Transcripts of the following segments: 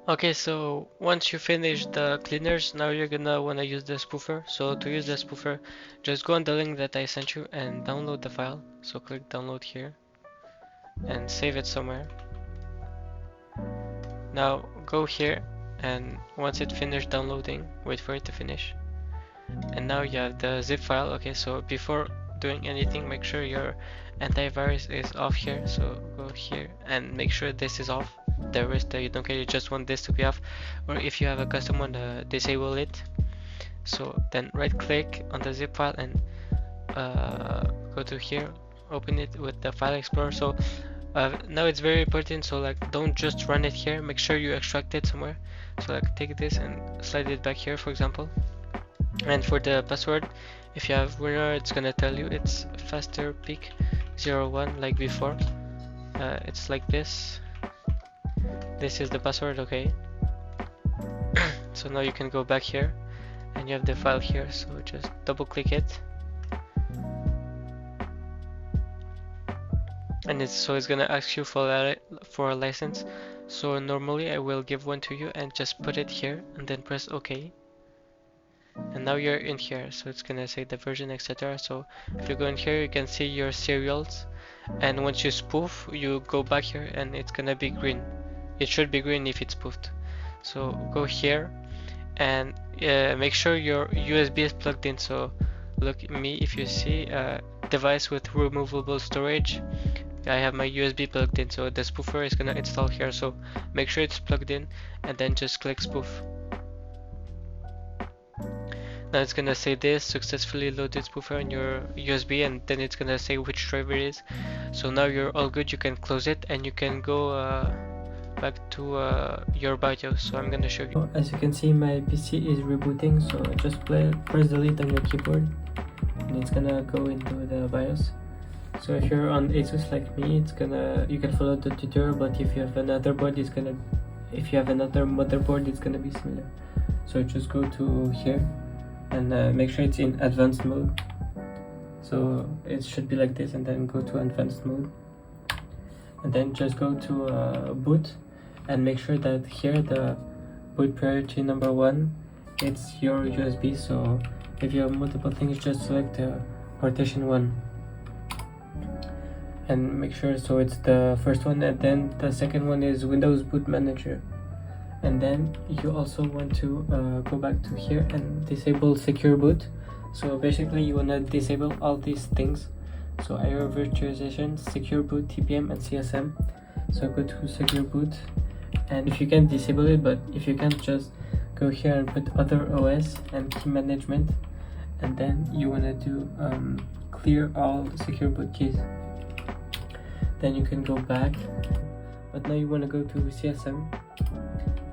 Okay, so once you finish the cleaners, now you're gonna wanna use the spoofer. So to use the spoofer, just go on the link that I sent you and download the file. So click download here and save it somewhere. Now go here, and once it finished downloading, wait for it to finish. And now you have the zip file. Okay, so before doing anything, make sure your antivirus is off here. So go here and make sure this is off. The rest you don't care, you just want this to be off. Or if you have a custom one, disable it. So then right click on the zip file and go to here, open it with the file explorer. So now it's very important, so like don't just run it here, make sure you extract it somewhere. So like take this and slide it back here, for example. And for the password, if you have winner, it's gonna tell you it's FasterPeak 01 like before. It's like this. This is the password, okay. So now you can go back here and you have the file here, so just double click it. And it's gonna ask you for a license. So normally I will give one to you and just put it here and then press OK. And now you're in here, so it's gonna say the version, etc. So if you go in here, you can see your serials, and once you spoof, you go back here and it's gonna be green. It should be green if it's spoofed. So go here and make sure your USB is plugged in. So look me, if you see device with removable storage, I have my USB plugged in, so the spoofer is gonna install here. So make sure it's plugged in and then just click spoof. Now it's gonna say this successfully loaded spoofer on your USB, and then it's gonna say which driver it is. So now you're all good, you can close it and you can go back to your BIOS. So I'm gonna show you. As you can see, my PC is rebooting, so just press delete on your keyboard and it's gonna go into the BIOS. So if you're on ASUS like me, you can follow the tutorial, but if you have another board, if you have another motherboard, it's gonna be similar. So just go to here and make sure it's in advanced mode. So it should be like this, and then go to advanced mode, and then just go to boot and make sure that here the boot priority number 1, it's your USB. So if you have multiple things, just select partition 1 and make sure so it's the first one, and then the second one is Windows Boot Manager. And then you also want to go back to here and disable secure boot. So basically you want to disable all these things. So IO virtualization, secure boot, TPM and CSM. So go to secure boot, and if you can disable it, but if you can't, just go here and put other OS and key management, and then you want to do clear all secure boot keys. Then you can go back, but now you want to go to CSM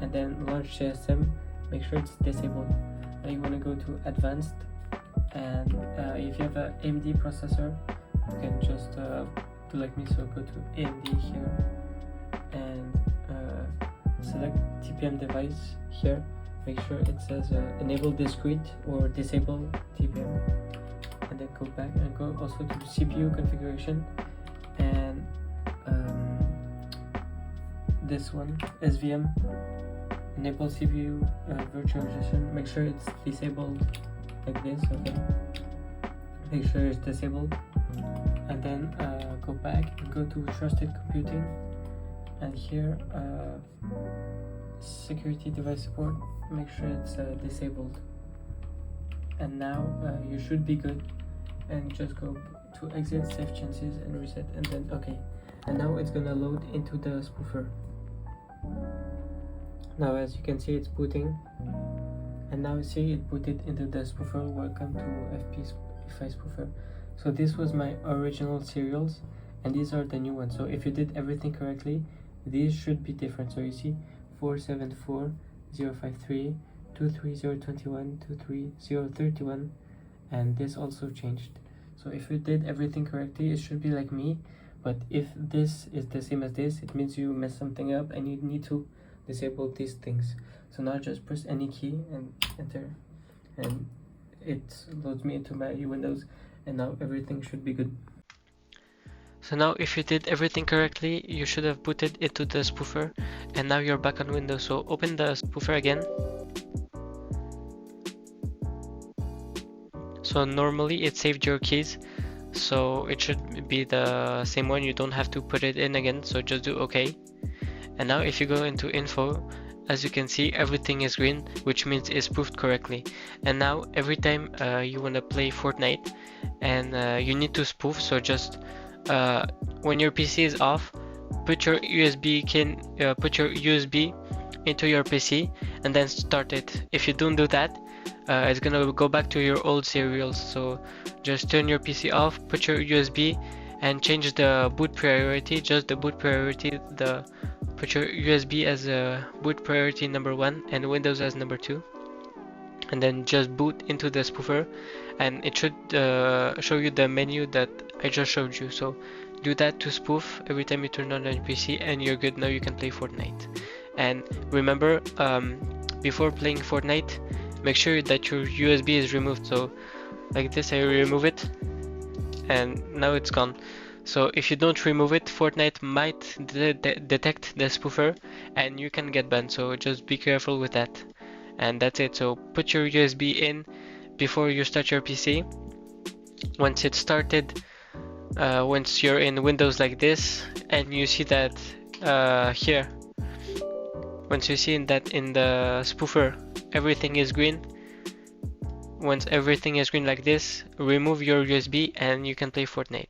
and then launch CSM, make sure it's disabled. Now you want to go to advanced, and if you have an AMD processor, you can just do like me, so go to AMD here and select TPM device here, make sure it says enable discrete or disable TPM, and then go back and go also to CPU configuration, and this one, SVM, enable CPU virtualization, make sure it's disabled like this, okay, make sure it's disabled, and then go back and go to trusted computing, and here security device support, make sure it's disabled, and now you should be good, and just go to exit, save chances and reset, and then okay, and now it's gonna load into the spoofer. Now as you can see, it's booting, and now see it booted into the spoofer. Welcome to EFI Spoofer. So this was my original serials, and these are the new ones. So if you did everything correctly, these should be different. So you see 474053, 23021, 23031, and this also changed. So if you did everything correctly, it should be like me. But if this is the same as this, it means you messed something up and you need to disable these things. So now just press any key and enter, and it loads me into my Windows, and now everything should be good. So now if you did everything correctly, you should have booted into the spoofer, and now you're back on Windows. So open the spoofer again. So normally it saved your keys, so it should be the same one. You don't have to put it in again, so just do OK. And now if you go into info, as you can see, everything is green, which means it's spoofed correctly. And now every time you want to play Fortnite and you need to spoof, so just when your PC is off, put your USB into your PC and then start it. If you don't do that, it's gonna go back to your old serials. So just turn your PC off, put your USB, and change the boot priority. Just the boot priority. Put your USB as a boot priority number 1 and Windows as number 2. And then just boot into the spoofer, and it should show you the menu that I just showed you. So do that to spoof every time you turn on your PC, and you're good. Now you can play Fortnite. And remember, before playing Fortnite, make sure that your USB is removed. So like this, I remove it, and now it's gone. So if you don't remove it, Fortnite might detect the spoofer and you can get banned. So just be careful with that. And that's it. So put your USB in before you start your PC. Once it's started, once you're in Windows like this, and you see that here, once you see that in the spoofer everything is green, once everything is green like this, remove your USB and you can play Fortnite.